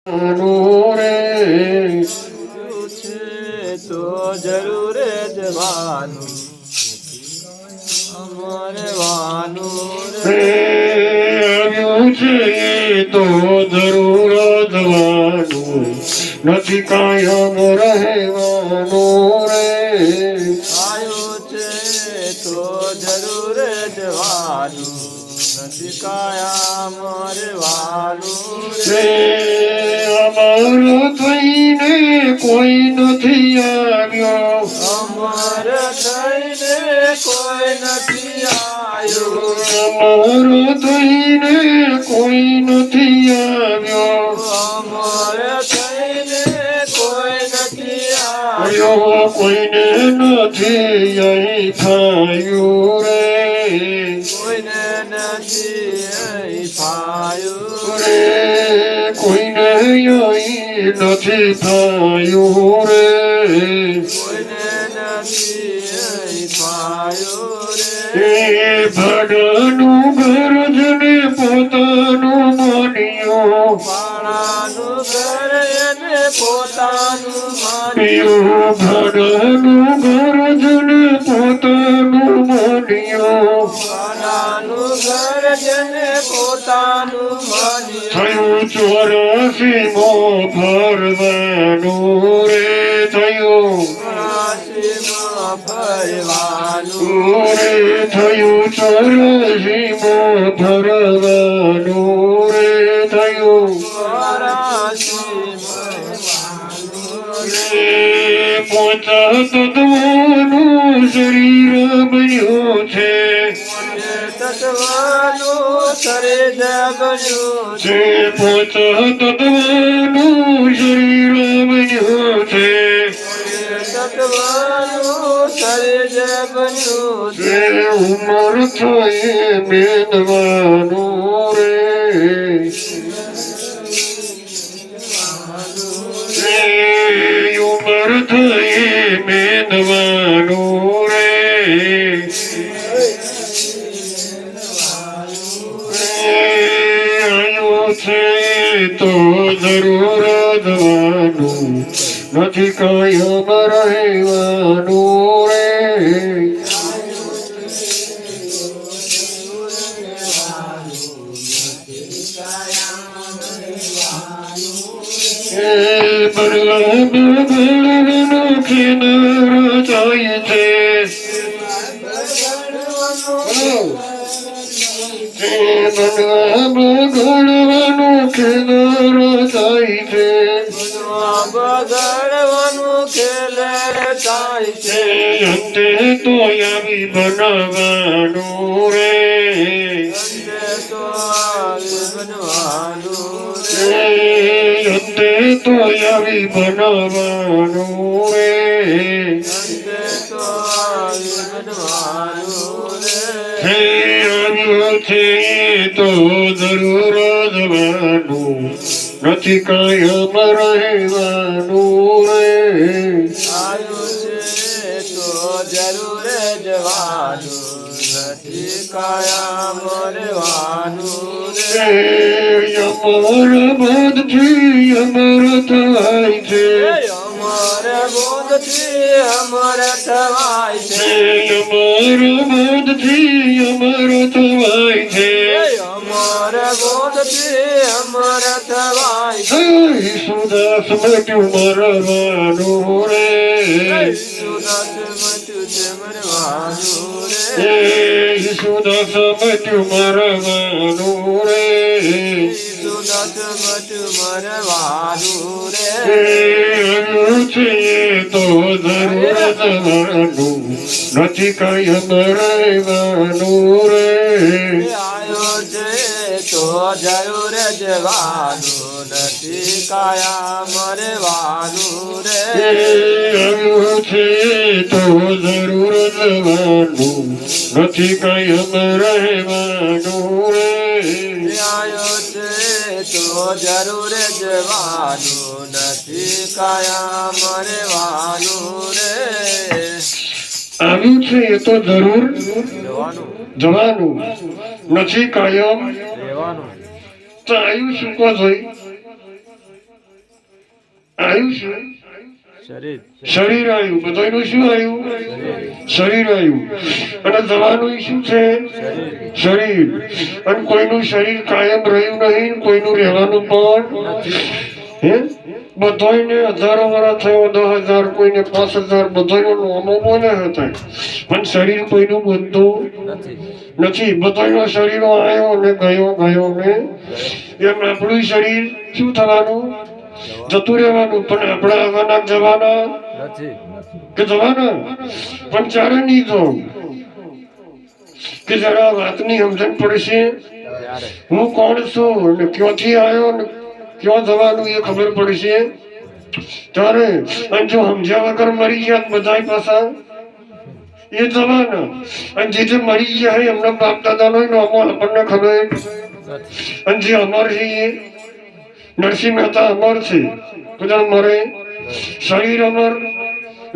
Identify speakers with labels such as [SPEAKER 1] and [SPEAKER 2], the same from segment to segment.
[SPEAKER 1] રે
[SPEAKER 2] તો જરૂર જવાનું અમારે વાનું રે
[SPEAKER 1] આવ્યું છે તો જરૂર જવાનું નથી કાયમ રહેવાનું રે
[SPEAKER 2] આવ્યું છે તો જરૂર જવાનું નથી કાયમ રહેવાનું
[SPEAKER 1] રે અમારો થઈને કોઈ નથી આવ્યો
[SPEAKER 2] અમર થઈને કોઈ નથી આવ્યું
[SPEAKER 1] અમારો થઈને કોઈ નથી આવ્યો
[SPEAKER 2] અમર થઈને કોઈ નથી આવ્યું
[SPEAKER 1] આવ્યો કોઈને નથી અહીં થયું રે
[SPEAKER 2] કોઈને નથી પાયું
[SPEAKER 1] રે કોઈને અહીં નથી થયું રે
[SPEAKER 2] કોઈને નથી પાયું
[SPEAKER 1] એ ભાડાનું ઘર જને પોતાનું માન્યું
[SPEAKER 2] પાણાનું ઘર એને પોતાનું માન્યું
[SPEAKER 1] પીયું ભાડાનું ઘર જને પોતાનું માન્યું
[SPEAKER 2] પાણાનું ઘર જેને પોતાનું માન્યું
[SPEAKER 1] થયું 84 ફરવાનું રે થયું
[SPEAKER 2] કાશીમાં ફરવાનું
[SPEAKER 1] રે થયું 84 ફરવાનું રે થયું પોતા તત્વનું શરીર બન્યું છે
[SPEAKER 2] તત્વનું શરીર બન્યું
[SPEAKER 1] છે પોતા તત્વનું શરીર બન્યું છે
[SPEAKER 2] તત્વનું શરીર બન્યું
[SPEAKER 1] છે ઉમર થઈ મેદવાનું રે ઉમર થઈ મેદવાનું રે આવ્યું છે તો જરૂર જવાનું નથી કાયમ રહેવાનું રે બળવાનું કિનાર જાય છે બગડવાનું કિનાર જાય છે
[SPEAKER 2] બગડવાનું ખેલે થાય છે
[SPEAKER 1] અંતે તો આવી બનાવવાનું રે
[SPEAKER 2] તો બનવાનું
[SPEAKER 1] અંતે તો આવી બનાવવાનું રે
[SPEAKER 2] તો બનવાનું
[SPEAKER 1] હે આવ્યો છે તો જરૂર જવાનું નથી કાયમ રહેવાનું રે
[SPEAKER 2] આવ્યું છે તો જરૂર જવાનું નથી કાયમ રહેવાનું
[SPEAKER 1] અમર બોધથી અમર થાય છે
[SPEAKER 2] અમર બોધથી અમર થવાય છે
[SPEAKER 1] અમર બોધથી અમર થવાય છે
[SPEAKER 2] અમર બોધથી અમર થવાય છે
[SPEAKER 1] સુદાસ મટ્યું મરવાનું રે
[SPEAKER 2] સુદાસ મટ્યું છે મરવાનું
[SPEAKER 1] એ સુદાસ મટ્યું મરવાનું રે
[SPEAKER 2] સુદાસ મટ્યું મરવાનું
[SPEAKER 1] આવ્યું છે તો જરૂર જવાનું નથી કાયમ રહેવાનું રે
[SPEAKER 2] આવ્યો છે તો જરૂર જવાનું નથી કાયમ રહેવાનું
[SPEAKER 1] આવ્યું છે તો જરૂર જવાનું નથી કાયમ રહેવાનું રે
[SPEAKER 2] આવ્યો છે તો જરૂર જવાનું નથી કાયમ રહેવાનું
[SPEAKER 1] આવ્યું છે એ તો જરૂર
[SPEAKER 2] જવાનું
[SPEAKER 1] જવાનું નથી કાયમ
[SPEAKER 2] રહેવાનું
[SPEAKER 1] તો આવ્યું શું કહો જોઈ આવ્યું છે
[SPEAKER 2] શરીર
[SPEAKER 1] શરીર આવ્યું, બધાનું શું આવ્યું? શરીર આવ્યું. અને દવાનું શું છે? શરીર. અને કોઈનું શરીર કાયમ રહ્યું નહીં, કોઈનું રહેવાનું પણ હે બધાને હજારો વર્ષ થયો, 10,000, કોઈને 5,000, બધાનો નામો બોલે હતા, પણ શરીર કોઈનું બનતું નથી. બધાનો શરીરો આવ્યો ને ગયો ને એમ આપણું શરીર શું થવાનું? જતું રહેવાનું. પણ આપણે આવવાના જવાના કે જવાના? પણ ચારે નહીં તો કે જરા વાતની સમજણ પડશે. હું કોણ છું ને ક્યાંથી આવ્યો ને ક્યાં જવાનું એ ખબર પડશે ત્યારે. અને જો સમજ્યા વગર મરી ગયા બધા પાછા એ જવાના. અને જે મરી ગયા હોય એમના બાપ દાદાનો નામો આપણને ખબર. અને જે અમર છે એ નરસિંહ મહેતા અમર છે, બધા મરે. શરીર અમર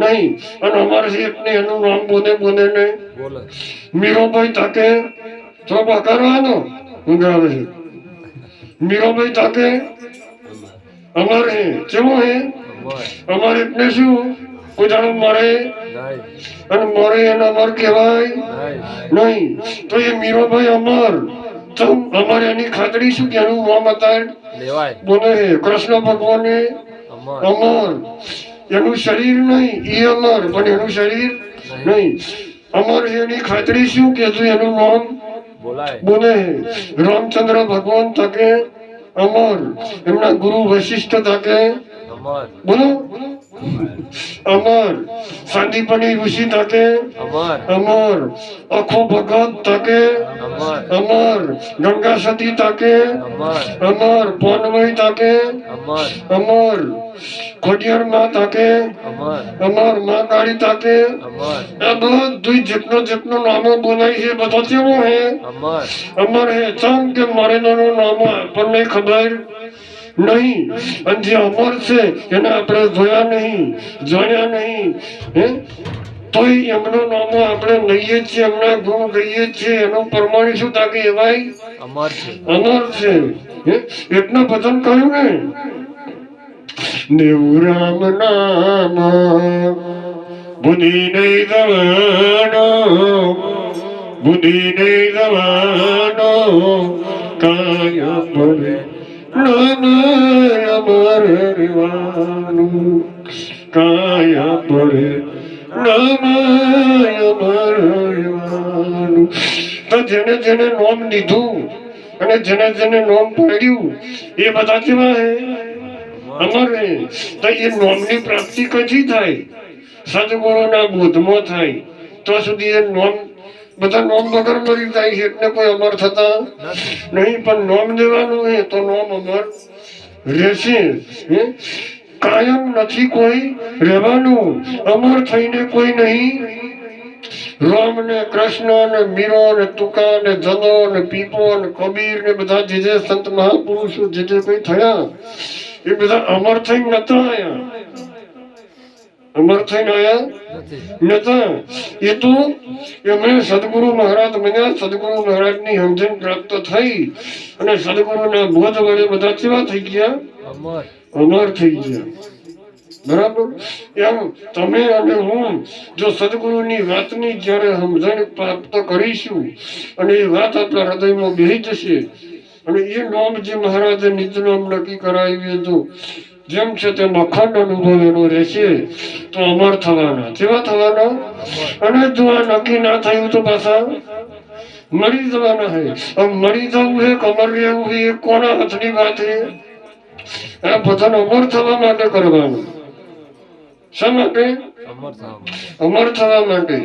[SPEAKER 1] નહીં અને અમર છે એટલે એનું નામ બોને ને મીરોભાઈ તાકે તો કરવાનો ઊંઘાવે છે. મીરોભાઈ તાકે અમર હે. કેવો હે? અમર એટલે શું? કોઈ જાણો મરે અને મરે એને અમર કહેવાય નહીં. તો એ મીરોભાઈ અમર અમર એની ખાતરી શું કે એનું નામ અત્યારે બોલે હે. કૃષ્ણ ભગવાને અમર, એનું શરીર નહીં એ અમર, પણ એનું શરીર નહીં. અમર એની ખાતરી શું કે એનું નામ બોલે હે. રામચંદ્ર ભગવાન તકે અમર, એમના ગુરુ વશિષ્ઠ તકે બોલો અમર. સાંદીપની ઋષિ તકે અમર. અખો ભગત તકે અમર. ગંગા સતી તકે અમર. પોનમય તકે અમર. ખોડિયાર માં તકે અમર. માં કાળી તકે. આ બધું જેટલો નામો બોલાય છે બધો કેવો હે? અમર હે. ચમ કે મરેલાનું નામો આપણને ખબર નહીં. અને જે અમર છે એને આપણે જોયા નહીં, જાણ્યા નહીં, હે તોય એમનું નામો આપણે લઈએ છીએ, એમના ગુણ કહીએ છીએ. એનું પ્રમાણ શું તાકે એવાય અમર છે. એટલા ભજન કહ્યું ને, દેવું રામ નામ બુદ્ધિ નહીં દવાનો, બુદ્ધિ નહીં દવાનો કાય પડે અમર રેવાનું, કાય પડે અમર રેવાનું. તો જેને નોમ લીધું અને જેને નોમ પાડ્યું એ બધા કેવા હે? અમર હે. તો એ નોમની પ્રાપ્તિ કથી થાય? સદગુરુના બોધમાં થાય. તો સુધી એ નોમ બધા નોમ વગર મરી જાય છે એટલે કોઈ અમર થતા નહીં. પણ નોમ દેવાનું હે તો નોમ અમર રહેશે. કાયમ નથી કોઈ રહેવાનું. અમર થઈને કોઈ નહીં. રામ ને કૃષ્ણ ને મીરો ને તુકા ને જનો ને પીપો ને કબીર ને બધા જે સંત મહાપુરુષો જે કોઈ થયા એ બધા અમર થઈને નતા આયા. અમર થઈને આયા નતા. એ તો એમણે સદગુરુ મહારાજ બન્યા. સદગુરુ મહારાજ ની સમજણ પ્રાપ્ત થઈ અને સદગુરુના બોધ વડે બધા કેવા થઈ ગયા? અમર થઈ ગયા. બરાબર. એમ તમે અને હું જો સદગુરુની વાતની જયારે સમજણ પ્રાપ્ત કરીશું અને એ વાત આપણા હૃદયમાં બેસી જશે અને એ નામ જે મહારાજે નિજ નામ નક્કી કરાવ્યું હતું જેમ છે તેમ અખંડ અનુભવ એનો રહેશે તો અમર થવાના. કેવા થવાના? અને જો આ નક્કી ના થયું તો પાછા મરી જવાના હે. મરી જવું છે કમર રહેવું છે એ કોના હાથની વાત છે? આ બધાને અમર થવા માટે કરવાનું. શા માટે? અમર થવા માટે.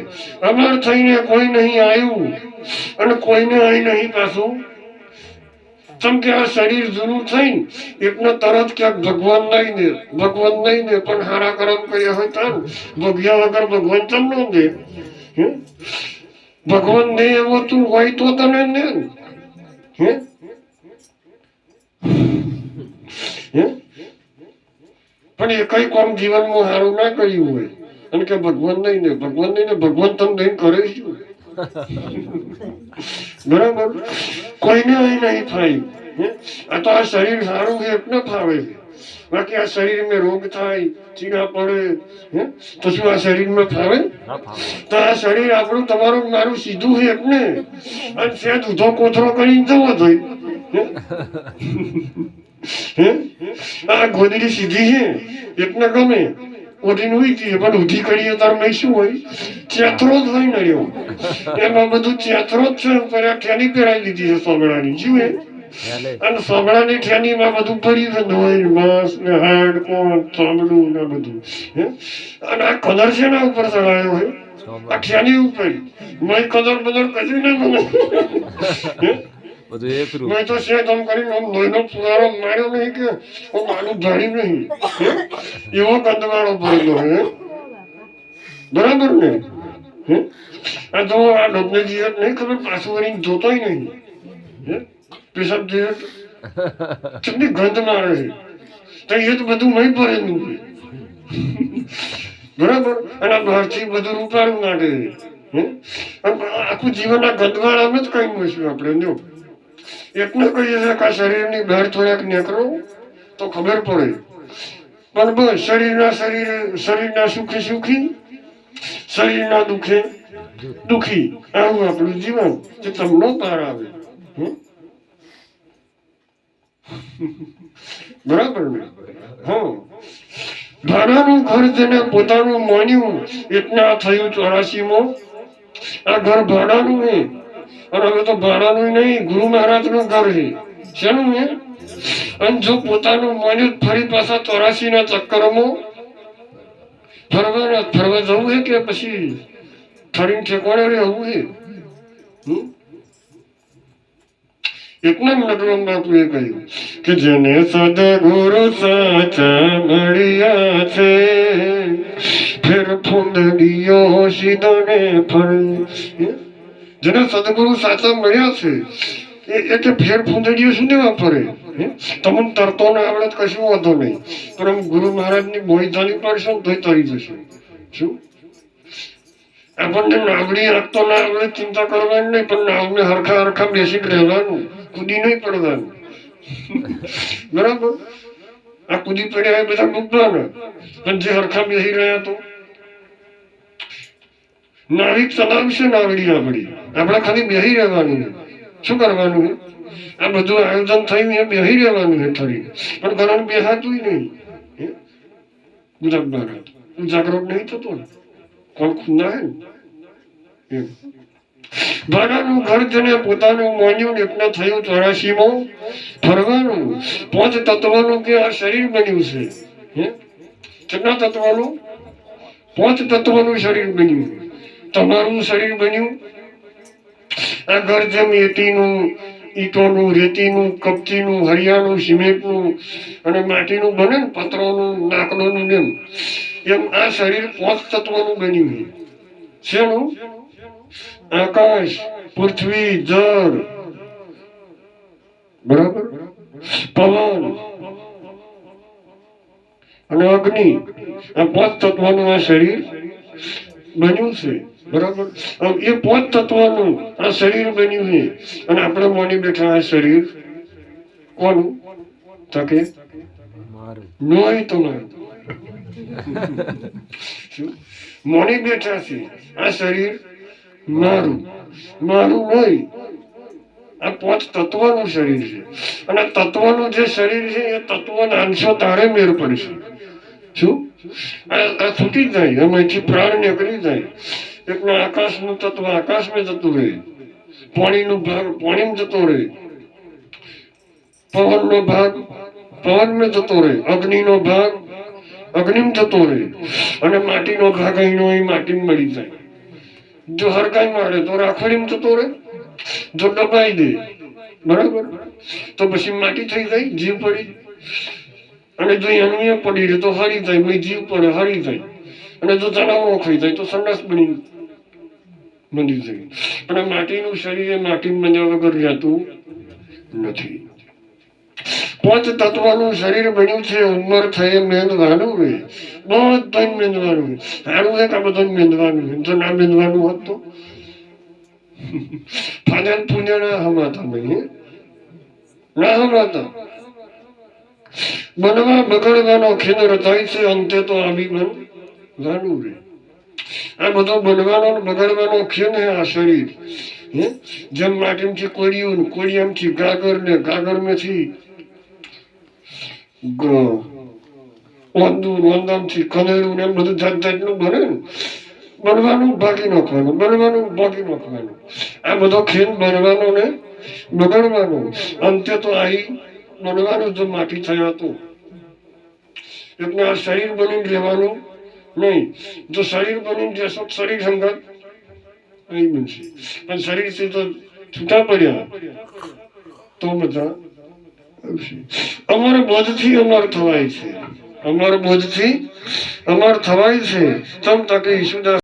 [SPEAKER 1] અમર થઈને કોઈ નહીં આવ્યું અને કોઈને અહીં નહીં પાછું. ચમ કે આ શરીર જૂનું થઈને એટલે તરત ક્યાંક ભગવાન નહીં દે, ભગવાન નહીં દે. પણ હારા કર્મ કર્યા હોય તો ભોગ્યા વગર ભગવાન ચમ ન દે? ભગવાન દે એવો તું હોય તો તને દે. પણ એ કઈ કામ જીવનમાં સારું ના કર્યું હોય અને કે ભગવાન નહીં ને ભગવાન નહીં ને ભગવાન તમે દઈને કરે શું? બરાબર. કોઈને અહીં નહીં થાય. આ તો આ શરીર સારું છે એટલે ફાવે છે. બાકી આ શરીરમાં રોગ થાય, ચીડા પડે, હે? તો શું આ શરીરમાં ફાવે? તો આ શરીર આપણું તમારું મારું સીધું છે એટલે અને સેજ ઊંધો કોથળો કરીને જવો જોઈએ, હે? આ ગોદડી સીધી છે એટલે ગમે ઓઢીને ઉઈ જઈએ, પણ ઊંધી કરીએ તાર મેં શું હોય? ચેતરો જ હોય નડ્યો. એમાં બધું ચેતરો જ છે. પર આ ઠેલી પહેરાવી દીધી છે સોગડાની, શું હે? અને સોગડાની ઠેલીમાં બધું પડ્યું છે, લોહી, માંસ ને હાડ, કોણ, ચામડું ને બધું, હે? અને આ કલર છે ના ઉપર ચડાયો હોય, આ ઠેલી ઉપર મેં કલર બદર કશું ના બને, હે?
[SPEAKER 2] બધું એકરું.
[SPEAKER 1] મેં તો છે તમ કરીને આમ લોહીનો ફુવારો માર્યો નહીં કે હું માનું ઢાળી નહીં, હે? એવો કંદવાળો પડેલો હે, બરાબર ને? હે? આ તો આ ડબને જીવત નહીં ખબર, પાછું વળીને જોતોય નહીં, હે? પેશાબ જીવત કેટલી ગંધ મારે છે, તો એ તો બધું મય પડેલું છે, બરાબર? અને આ બહારથી બધું રૂપાળું નાખે છે, હે? આખું જીવન આ ગંદવાળામાં જ કઈ મૂકશું આપણે. જો એટલે કહીએ છે કે આ શરીરની બહાર થોડાક નીકળો તો ખબર પડે, પણ બસ શરીરના સુખે સુખી, શરીરના દુખે દુખી, આવું આપણું જીવન જે તમને પાર આવે, બરાબર ને? હા, ભાડાનું ઘર જેને પોતાનું માન્યું એટલે આ થયું 84માં. આ ઘર ભાડાનું છે, અને હવે તો ભાડાનું નહીં, ગુરુ મહારાજ નું ઘર છે. શેનું છે? અને જો પોતાનું માન્યું ફરી પાછા 84 ના ચક્કરમાં ફરવા જવું છે કે પછી ફરીને ઠેકાણે રહેવું છે? એટલે નટવર બાપુએ કહ્યું કે જેને સદગુરુ સાચા મળ્યા છે, ફેર ફૂંદડીઓ સીધોને ફરે. જેને સદગુરુ સાચા મળ્યા છે એટલે ફેર ફૂંદડીઓ શું દેવા ફરે? તમને તરતો ના આવડે કશું વાંધો નહીં, પણ ગુરુ મહારાજ ની બોઈ ધાની પડશે ને તોય તરી જશે. શું આપણને નાવડી રાખતો ના આવડે ચિંતા કરવાની નહીં, પણ નાવને હરખા હરખા બેસી રહેવાનું, કૂદી નહીં પડવાનું, બરાબર? આ કૂદી પડ્યા બધા ડૂબવાના, અને જે હરખા બેસી રહ્યા તો નાવિક ચલાવશે નાવડી આપણી, આપણે ખાલી બેસી રહેવાનું. શું કરવાનું? આ બધું આયોજન થયું એ બેસી રહેવાનું છે થોડી, પણ ઘણા બેસાતું નહીં. ગુજરાત મહારાજ જાગૃત નહીં થતો ને, કોણ ખુલ્લા હે ને? ભાડાનું ઘર જેને પોતાનું માન્યું એટલે થયું 84માં ફરવાનું. 5 તત્વનું કે આ શરીર બન્યું છે, હે? કેટલા તત્વનું? 5 તત્વનું શરીર બન્યું. તમારું શરીર બન્યું. આ ઘર જેમ એટીનું, ઈંટોનું, રેતીનું, કપચીનું, હરિયાનું, સિમેન્ટનું અને માટીનું બને ને, પતરોનું, લાકડોનું, એમ આ શરીર 5 તત્વનું બન્યું છે. શેનું? આકાશ, પૃથ્વી, જળ, બરાબર, પવન અને અગ્નિ, આ 5 તત્વનું આ શરીર બન્યું છે, બરાબર? એ 5 તત્વનું આ શરીર બન્યું છે, અને આપણે માની બેઠા આ શરીર કોનું? તકે નોય તમારું મોની બેઠા છે આ શરીર મારું નહીં. આ 5 તત્વનું શરીર છે, અને તત્વનું જે શરીર છે એ તત્વના અંશો તારે મેળ પડશે. શું? આ છૂટી જાય, એમાંથી પ્રાણ નીકળી જાય એટલે આકાશનું તત્વ આકાશમાં જતું રહે, પાણીનું ભાગ પાણીમાં જતો રહે, પવનનો ભાગ પવનમાં જતો રહે, અગ્નિનો ભાગ અગ્નિમાં જતો રહે, અને માટીનો ભાગ અહીંનો અહીં માટીમાં મળી જાય. જો હરકાઈ મારે તો રાખડીમાં જતો રહે, જો દબાઈ દે, બરાબર, તો પછી માટી થઈ જાય, જીવ પડી. અને જો એનું પડી રહે તો હરી જાય, ભાઈ જીવ પડે હરી જાય. અને જો તણાવો ખાઈ જાય તો સંડાસ બની જાય. પણ માટીનું શરીર એ માટીમાં બન્યા વગર રહેતું નથી. 5 તત્વનું શરીર બન્યું છે. ઉંમર થઈ મેંદવાનું હોય, બધું મેંદવાનું હોય. સારું છે કે આ બધું મેંદવાનું હોય, જો ના મેંદવાનું હોત તો ફાજલ પુણ્ય ના હમાતા નહીં, ના હમાતા. બનવા બગડવાનો ખેલ રચાય છે, અંતે તો આવી બનવાનું રે. આ બધો બનવાનો ને બગડવાનો ખેલ હે આ શરીર. જેમ માટીમાંથી કોળિયું ને કોળિયામાંથી ગાગર ને ગાગરમાંથી વાંદામાંથી કનેરું ને એમ બધું જાત જાતનું બને ને. બનવાનું ભાગી નાખવાનું, બનવાનું ભાગી નાખવાનું. આ બધો ખેલ બનવાનો ને બગડવાનો, અંતે તો આવી બનવાનું જો માટી થયા તો. એટલે આ શરીર બની રહેવાનું નહીં. જો શરીર બની જશો શરીર સંગત અહીં બનશે, પણ શરીરથી તો છૂટા પડ્યા તો બધા આવશે. અમર બોધથી અમર થવાય છે, અમર બોધથી અમર થવાય છે. તમ તકે ઈશુદાસ